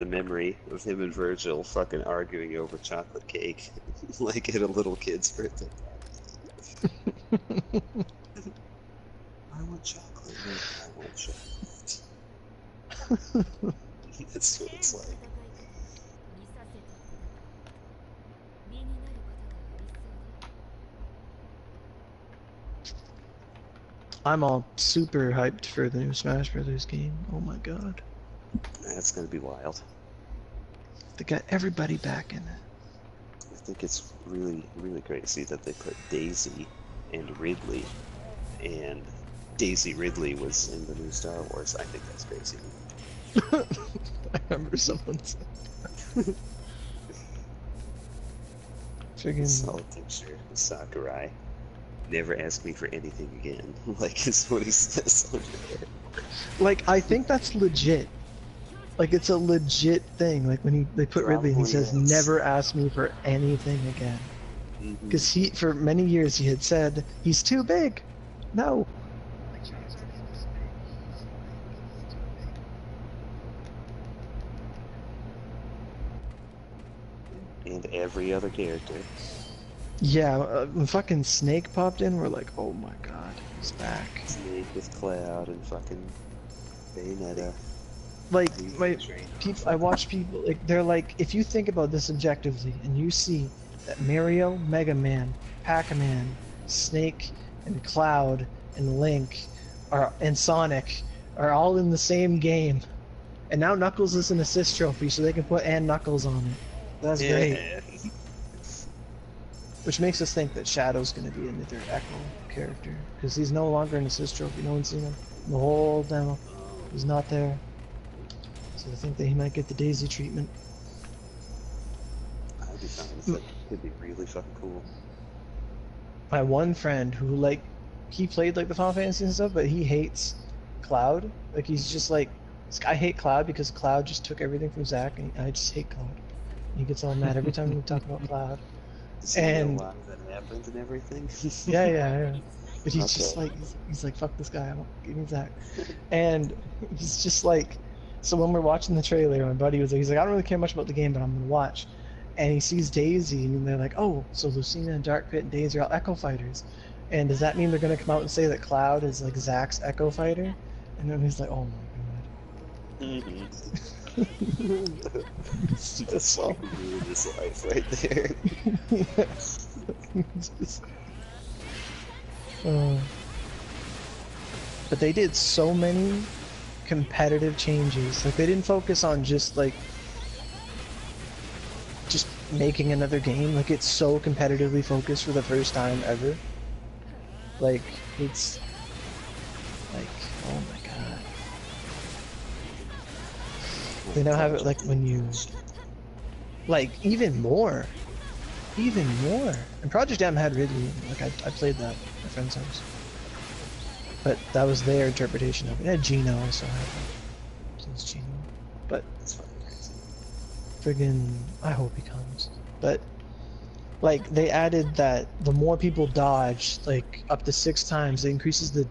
the memory of him and Virgil fucking arguing over chocolate cake, like at a little kid's birthday. I want chocolate. No, I want chocolate. That's what it's like. I'm all super hyped for the new Smash Brothers game. Oh my god. That's gonna be wild. They got everybody back in it. I think it's really, really great to see that they put Daisy and Ridley, and Daisy Ridley was in the new Star Wars. I think that's crazy. I remember someone said. Friggin' Solid picture of Sakurai. Never ask me for anything again. Like, is what he says on there. like, I think that's legit. Like, it's a legit thing. Like, when they put Ridley and he says, Probably is. never ask me for anything again. Because he, for many years, he had said, he's too big. No. And every other character. Yeah, when fucking Snake popped in, we're like, oh my god, he's back. Snake with Cloud and fucking Bayonetta. Like, I watch people, like, they're like, if you think about this objectively, and you see that Mario, Mega Man, Pac-Man, Snake, and Cloud, and Link, and Sonic, are all in the same game, and now Knuckles is an assist trophy, so they can put and Knuckles on it. That's great. Which makes us think that Shadow's going to be another Echo character, because he's no longer an assist trophy. No one's seen him the whole demo. He's not there. So I think that he might get the Daisy treatment. I'd be fine with it. It'd be really fucking cool. My one friend who, like, he played, like, the Final Fantasy and stuff, but he hates Cloud. Like, he's just like, I hate Cloud because Cloud just took everything from Zack, and I just hate Cloud. And he gets all mad every time we talk about Cloud. And why that happened and everything. yeah. But he's just like, he's like, fuck this guy, I won't give me Zack. And he's just like, so when we're watching the trailer, my buddy was like, he's like, I don't really care much about the game, but I'm gonna watch. And he sees Daisy, and they're like, oh, so Lucina and Dark Pit and Daisy are all Echo Fighters. And does that mean they're gonna come out and say that Cloud is like Zack's Echo Fighter? And then he's like, oh my god. That's fucking ruined his life right there. But they did so many competitive changes. Like, they didn't focus on just like making another game. Like, it's so competitively focused for the first time ever. Like, it's like, oh my god. They now have it like when you, like, even more. And Project M had Ridley. Like, I played that at my friend's house. But that was their interpretation of it. It had Gino, I still have it. Since Gino. But friggin', I hope he comes. But like, they added that the more people dodge, like up to 6 times, it increases the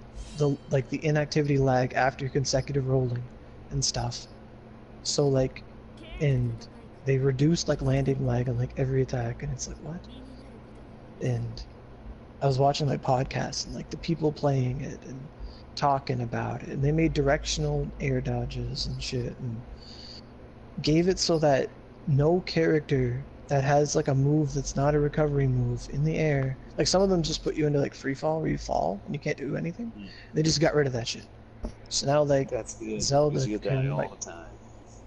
like the inactivity lag after consecutive rolling and stuff. So like, and they reduced like landing lag on like every attack, and it's like, what? And I was watching like podcasts and like the people playing it and talking about it, and they made directional air dodges and shit, and gave it so that no character that has like a move that's not a recovery move in the air, like some of them just put you into like free fall where you fall and you can't do anything. They just got rid of that shit. So now like that's good. Zelda you get that can all like, the time.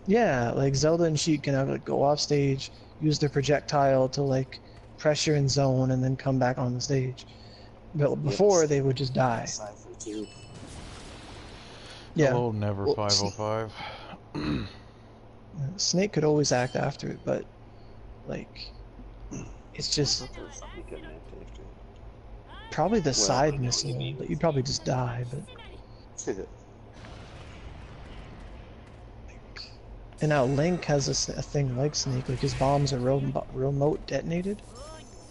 yeah, like Zelda and Sheik can have like go off stage, use their projectile to like pressure and zone, and then come back on the stage. But before they would just die. Yeah. Hello, Never 505. Snake could always act after it, but like, it's just probably the side missile, but you'd probably just die. But and now Link has a thing like Snake, like his bombs are remote detonated.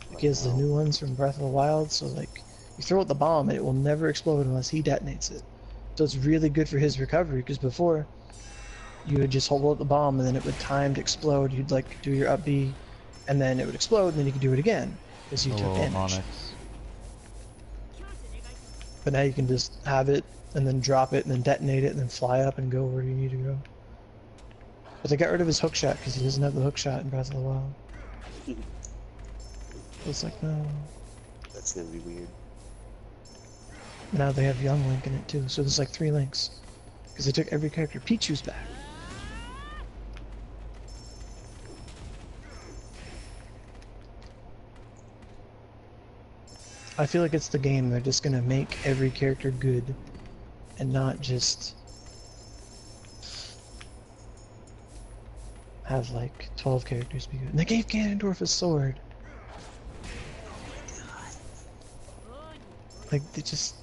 Like he has the new ones from Breath of the Wild, so like you throw out the bomb and it will never explode unless he detonates it. So it's really good for his recovery, because before you would just hold the bomb and then it would time to explode. You'd like do your up B, and then it would explode, and then you could do it again because you took Oh, damage. Onyx. But now you can just have it and then drop it and then detonate it and then fly up and go where you need to go. But they got rid of his hookshot because he doesn't have the hookshot in Breath of the Wild. It's like, no. That's gonna be weird. Now they have young Link in it too, so there's like 3 Links. Because they took every character. Pichu's back. I feel like it's the game, they're just gonna make every character good and not just have like 12 characters be good. And they gave Ganondorf a sword. Like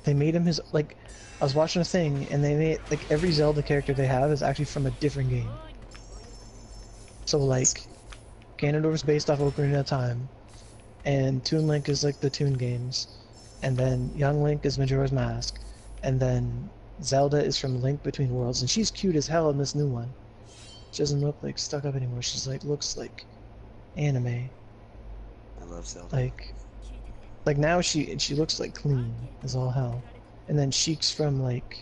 they made him his, like, I was watching a thing and they made, like, every Zelda character they have is actually from a different game. So like, Ganondorf's based off Ocarina of Time, and Toon Link is like the Toon games, and then Young Link is Majora's Mask, and then Zelda is from Link Between Worlds, and she's cute as hell in this new one. She doesn't look like stuck up anymore, she's like, looks like anime. I love Zelda. Like now she looks like clean as all hell. And then Sheik's from like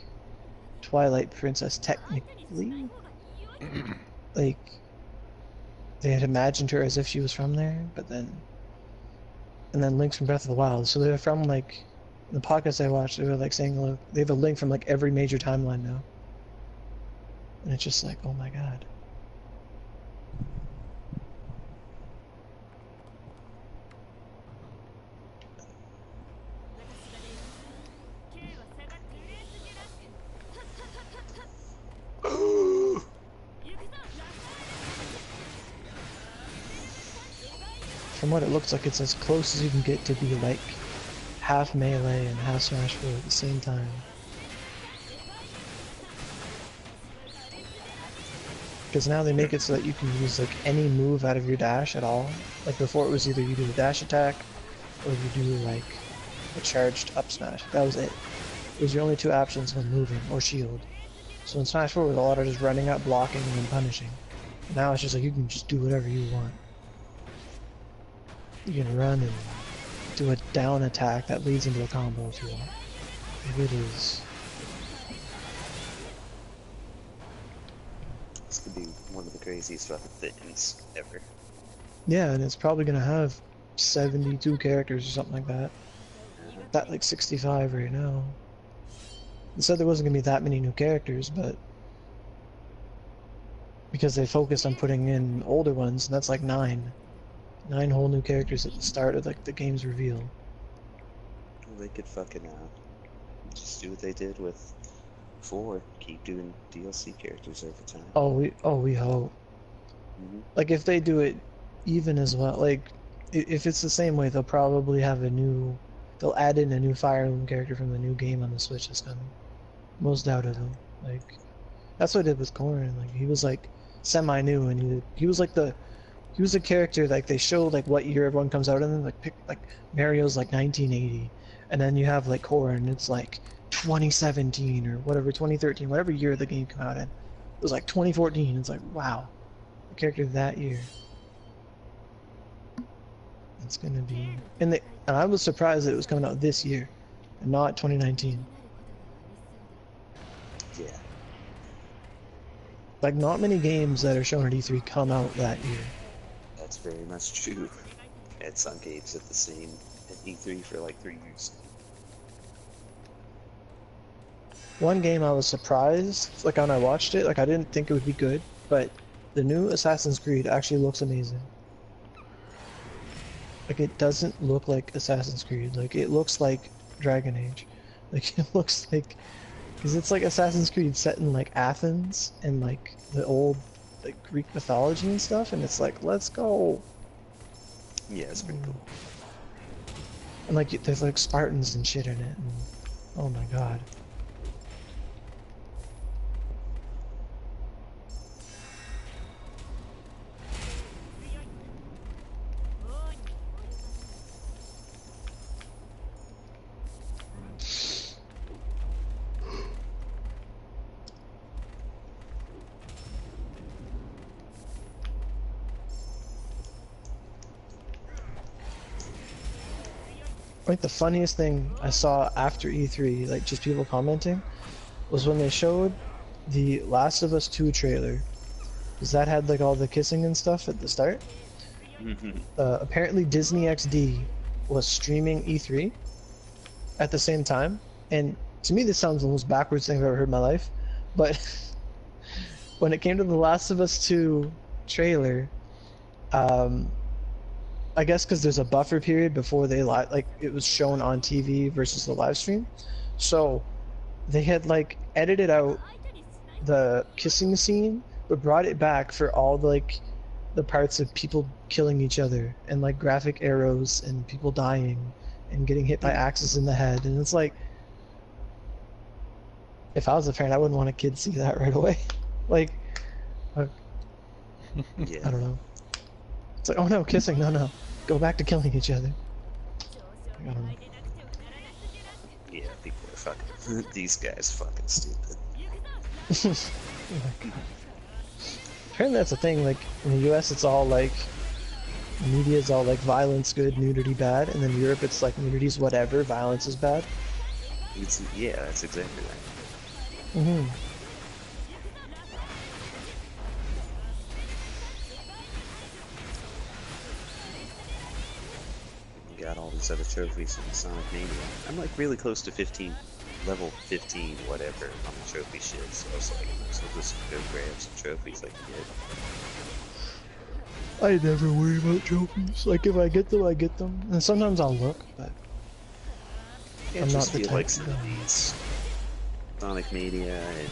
Twilight Princess technically. Like they had imagined her as if she was from there, but then and then Link's from Breath of the Wild. So they're from like the podcast I watched, they were like saying look, they have a Link from like every major timeline now. And it's just like, oh my god. From what it looks like, it's as close as you can get to be like half Melee and half Smash 4 at the same time. Because now they make it so that you can use like any move out of your dash at all. Like before it was either you do a dash attack or you do like a charged up smash. That was it. Those are your only 2 options when moving, or shield. So in Smash 4 it was a lot of just running up, blocking, and then punishing. Now it's just like you can just do whatever you want. You can run and do a down attack that leads into a combo if you want. It is. This could be one of the craziest fucking things ever. Yeah, and it's probably gonna have 72 characters or something like that. That like 65 right now. They said there wasn't gonna be that many new characters, but because they focused on putting in older ones, and that's like 9 whole new characters at the start of like the game's reveal. Well, they could fucking just do what they did with 4. Keep doing DLC characters over time. We hope. Like if they do it even as well, like if it's the same way, they'll probably have they'll add in a new Fire Emblem character from the new game on the Switch that's coming. Most doubtedly. Like that's what I did with Corrin. Like he was like semi-new, and he was like he was a character like they showed like what year everyone comes out in, like pick like Mario's like 1980, and then you have like Corrin, it's like 2017 or whatever, 2013, whatever year the game came out in. It was like 2014. It's like, wow, a character that year. It's gonna be, and I was surprised that it was coming out this year and not 2019. Yeah. Like not many games that are shown at E3 come out that year. That's very much true. I had some games at the same at E3 for like 3 years. One game I was surprised, like when I watched it, like I didn't think it would be good, but the new Assassin's Creed actually looks amazing. Like it doesn't look like Assassin's Creed, like it looks like Dragon Age. Like it looks like, because it's like Assassin's Creed set in like Athens and like the old like Greek mythology and stuff, and it's like, let's go. Yeah, it's pretty cool. And like there's like Spartans and shit in it, and oh my god. Like the funniest thing I saw after E3, like just people commenting, was when they showed the Last of Us 2 trailer. Because that had like all the kissing and stuff at the start. Apparently Disney XD was streaming E3 at the same time, and to me this sounds the most backwards thing I've ever heard in my life, but when it came to the Last of Us 2 trailer, I guess because there's a buffer period before they like it was shown on TV versus the live stream, so they had like edited out the kissing scene but brought it back for all the parts of people killing each other and like graphic arrows and people dying and getting hit by axes in the head, and it's like, if I was a parent, I wouldn't want a kid to see that right away. Like, Yeah. I don't know. It's like, oh no, kissing, no, go back to killing each other. I don't know. Yeah, people are fucking. These guys fucking stupid. Like, apparently that's a thing. Like in the U.S., it's all like the media is all like violence good, nudity bad, and then Europe it's like nudity's whatever, violence is bad. Yeah, that's exactly right. Mm-hmm. Got all these other trophies from Sonic Mania. I'm like really close to 15, level 15, whatever, on the trophy shit. So I was like, so just go grab some trophies I can get. I never worry about trophies. Like if I get them, I get them, and sometimes I'll look, but Yeah, I'm just not the feel like type some to- of these Sonic Mania and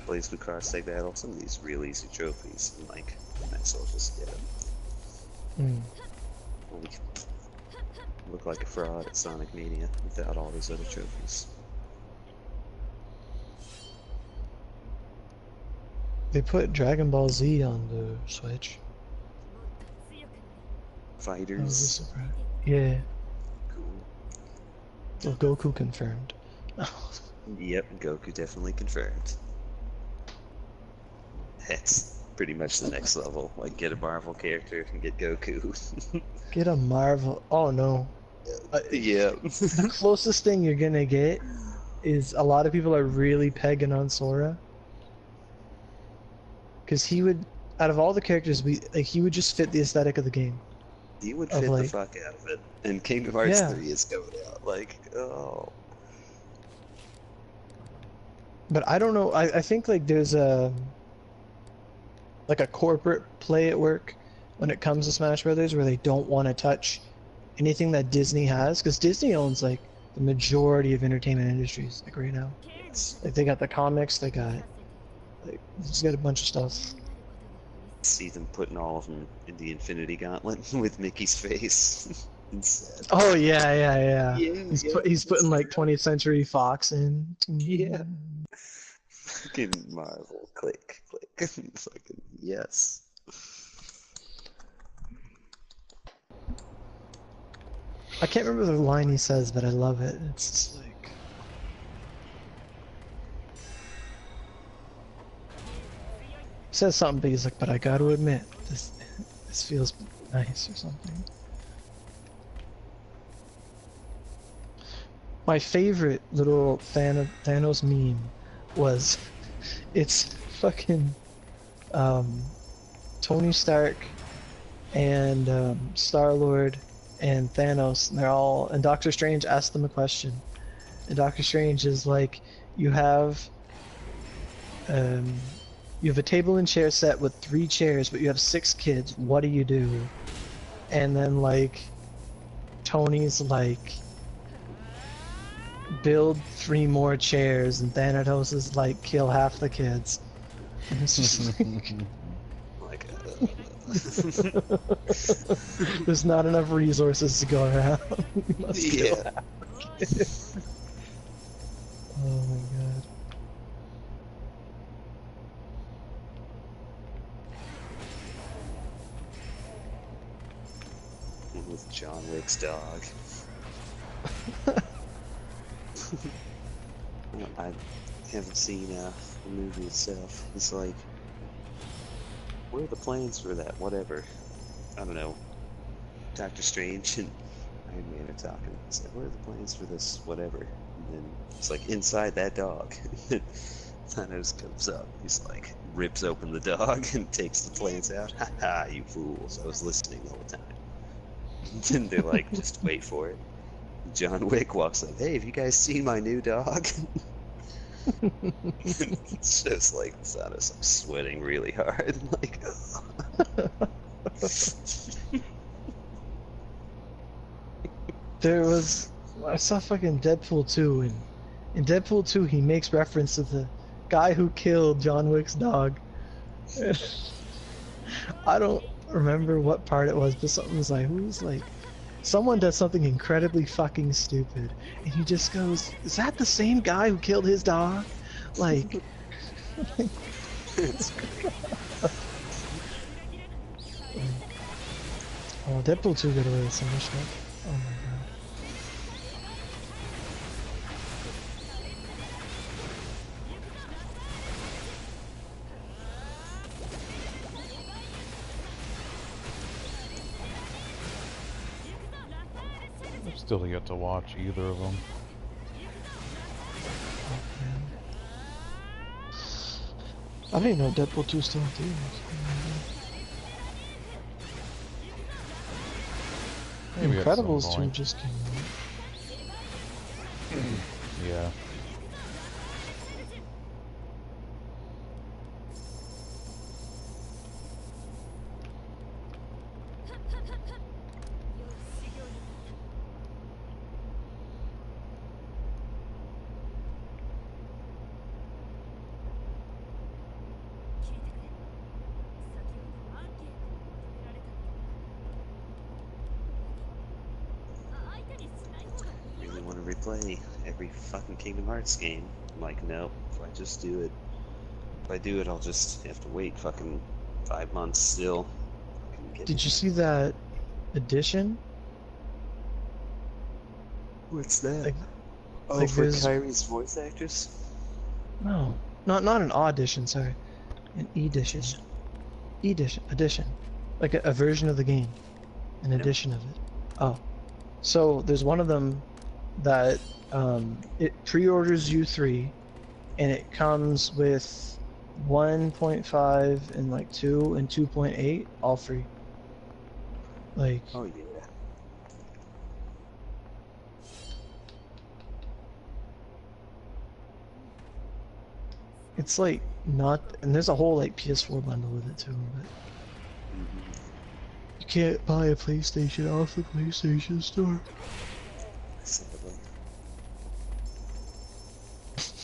Blaze Blue Cross Tag Battle, some of these real easy trophies, and like, I might as well just get them. Mm. Well, we can look like a fraud at Sonic Mania without all those other trophies. They put Dragon Ball Z on the Switch. That was a Fighters, surprise. Yeah, cool. well, Goku confirmed. Yep, Goku definitely confirmed. That's pretty much the next level. Like, get a Marvel character and get Goku. Get a Marvel. Oh no. Yeah. The closest thing you're gonna get is a lot of people are really pegging on Sora. Because he would, out of all the characters, he would just fit the aesthetic of the game. He would Of fit like- the fuck out of it. And Kingdom Hearts Yeah. 3 is coming out. Like, oh. But I don't know. I think like there's a corporate play at work when it comes to Smash Brothers where they don't want to touch anything that Disney has, because Disney owns like the majority of entertainment industries like right now. It's, Like they got the comics, they got just got a bunch of stuff. see them putting all of them in the Infinity Gauntlet with Mickey's face instead. Oh yeah. Yeah, He's putting like 20th Century Fox in. Yeah. Fucking Marvel. Click. Fucking yes. I can't remember the line he says, but I love it. It's just like, he says something, but he's like, but I got to admit, this feels nice or something. My favorite little Thanos meme was, it's fucking Tony Stark and Star-Lord and Thanos, and they're all, and Doctor Strange asked them a question, and Doctor Strange is like, you have a table and chair set with 3 chairs, but you have 6 kids, what do you do? And then like Tony's like, build 3 more chairs, and Thanatos is like, kill half the kids. And it's just like, Like, there's not enough resources to go around. You must kill yeah. half the kids. Oh my god. With John Wick's dog. I haven't seen the movie itself. It's like, what are the plans for that? Whatever. I don't know. Doctor Strange and Iron Man are talking. It's like, what are the plans for this, whatever? And then it's like, inside that dog. Thanos comes up. He's like, rips open the dog and takes the plans out. Ha ha, you fools. I was listening the whole time. And then they're like, just wait for it. John Wick walks up. Hey, have you guys seen my new dog? It's just like Thanos like sweating really hard. Like, There was, I saw fucking Deadpool 2, and in Deadpool 2 he makes reference to the guy who killed John Wick's dog. I don't remember what part it was, but something was like, who's like, someone does something incredibly fucking stupid, and he just goes, "Is that the same guy who killed his dog?" Like, it's great. oh, Deadpool 2 got away with so much stuff. Oh my god. I've still yet to watch either of them. Oh, man. I didn't know Deadpool 2 still in theaters. Maybe at some Incredibles 2 point. just came out. Yeah. Really want to replay every fucking Kingdom Hearts game. I'm like, no, if I just do it, if I do it, I'll just have to wait fucking 5 months still. Did you see that edition? What's that? Like, Oh, like for there's- Kyrie's voice actress? No, not an audition. Sorry, an edition. Edition, like a version of the game, an edition of it. Oh, so there's one of them that it pre-orders you 3, and it comes with 1.5 and like 2 and 2.8 all free. Like, Oh, yeah. it's like not, and there's a whole like PS4 bundle with it too, but Mhm. you can't buy a PlayStation off the PlayStation Store. Sadly.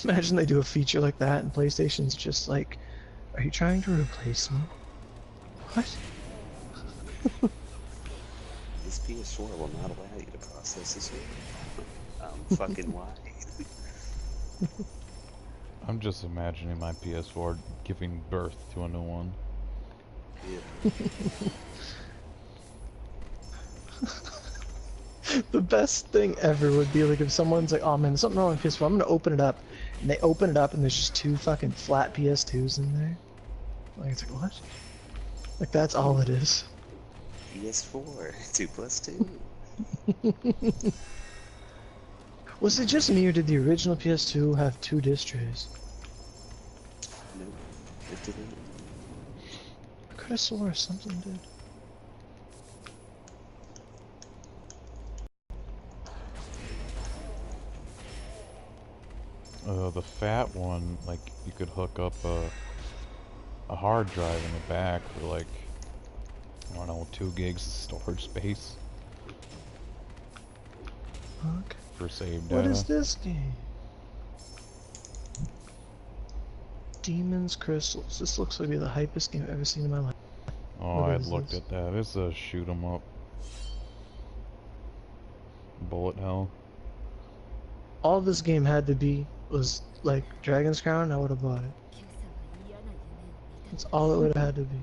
Imagine they do a feature like that and PlayStation's just like, are you trying to replace me? What? This PS4 will not allow you to process this game. Fucking why? I'm just imagining my PS4 giving birth to a new one. Yeah. The best thing ever would be like if someone's like, oh man, there's something wrong with PS4, I'm gonna open it up, and they open it up and there's just 2 fucking flat PS2s in there. Like, it's like, what? Like, that's all it is. PS4, 2 plus 2. Was it just me or did the original PS2 have 2 disc trays? No, it didn't. I could have swore something did. The fat one, like, you could hook up a hard drive in the back for like, I don't know, 2 gigs of storage space Fuck. for saved What data. is this game? Demons Crystals. This looks like the hypest game I've ever seen in my life. Oh, What I is looked this? at that. It's a shoot 'em up. Bullet hell. All this game had to be was like Dragon's Crown, I would have bought it. That's all it would have had to be.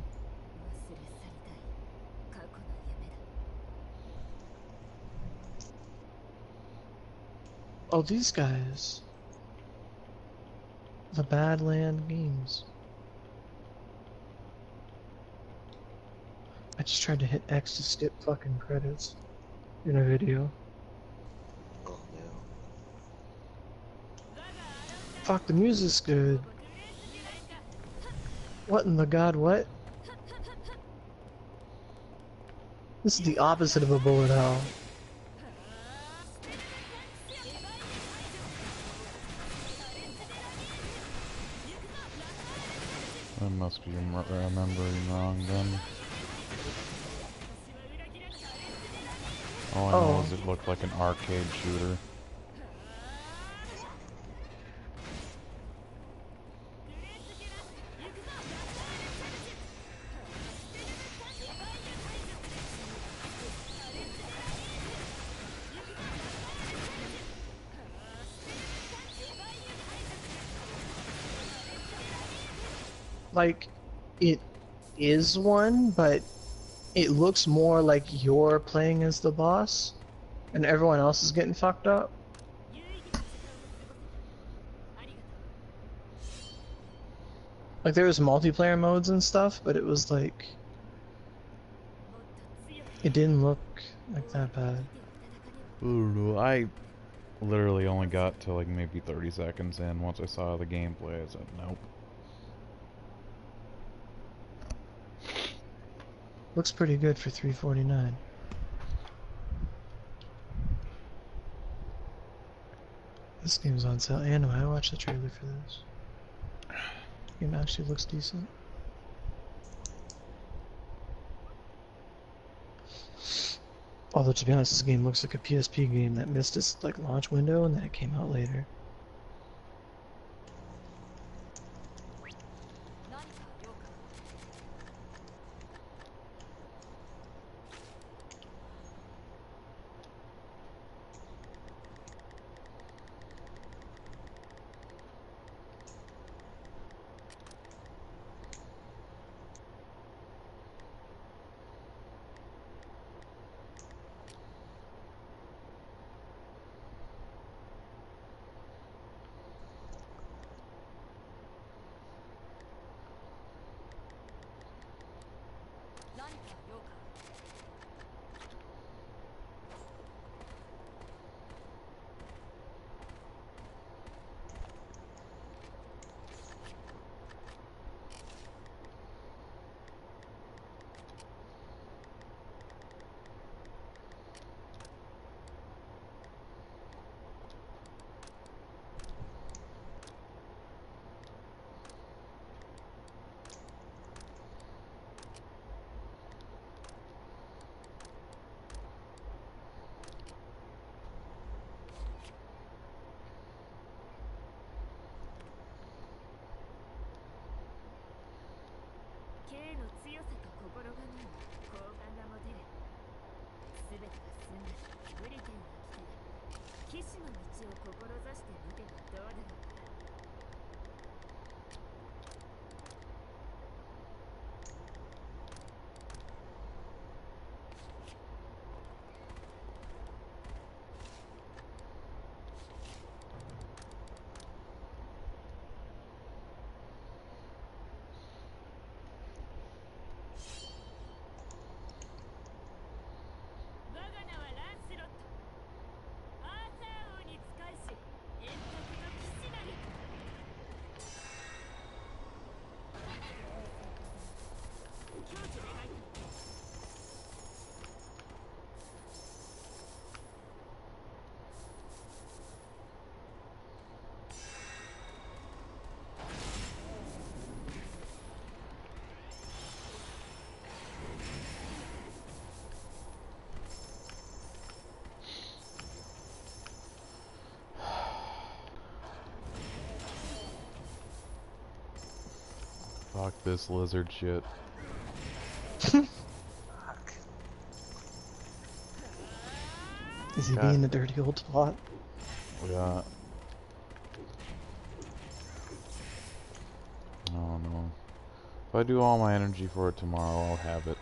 Oh, these guys. The Badland Games. I just tried to hit X to skip fucking credits in a video. fuck, the music's good. What in the god, what? This is the opposite of a bullet hell. I must be remembering wrong then. All I know is it looked like an arcade shooter. Like, it is one, but it looks more like you're playing as the boss, and everyone else is getting fucked up. Like, there was multiplayer modes and stuff, but it was like... It didn't look like that bad. Ooh, I literally only got to like maybe 30 seconds in. Once I saw the gameplay, I said nope. Looks pretty good for $3.49. This game's on sale. Anyway, I watched the trailer for this. Game actually looks decent. Although to be honest, this game looks like a PSP game that missed its like launch window and then it came out later. Fuck this lizard shit. Fuck. Is he being a dirty old twat? Yeah. Oh no. If I do all my energy for it tomorrow, I'll have it.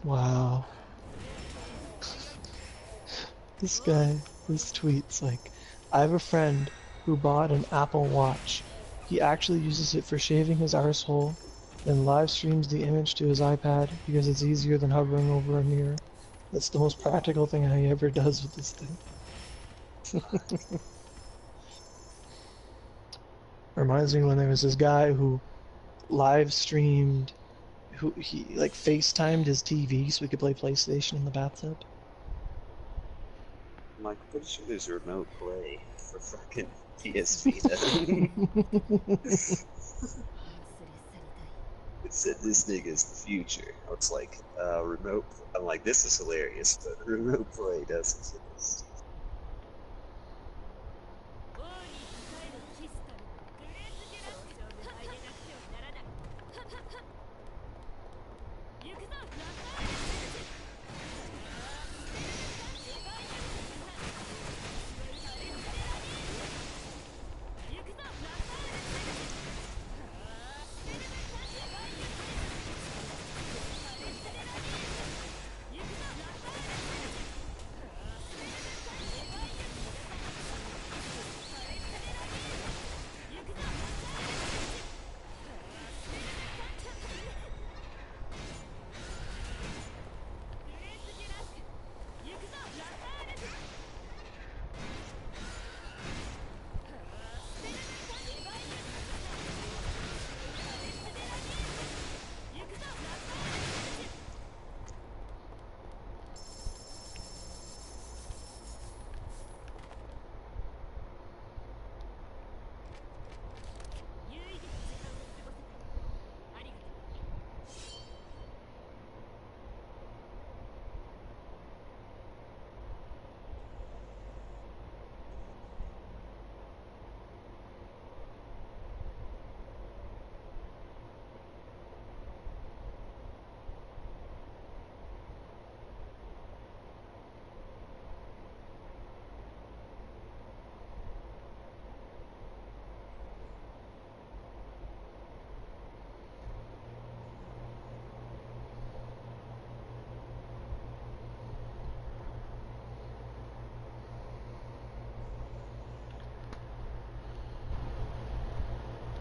Wow. This guy, his tweets like, I have a friend who bought an Apple Watch. He actually uses it for shaving his arsehole, then live streams the image to his iPad because it's easier than hovering over a mirror. That's the most practical thing he ever does with this thing. Reminds me when there was this guy who live streamed, who he like FaceTimed his TV so he could play PlayStation in the bathtub. I'm like, pretty sure there's a remote play for fucking PS Vita. It said this nigga's the future. I was like, remote. I'm like, this is hilarious, but remote play doesn't exist.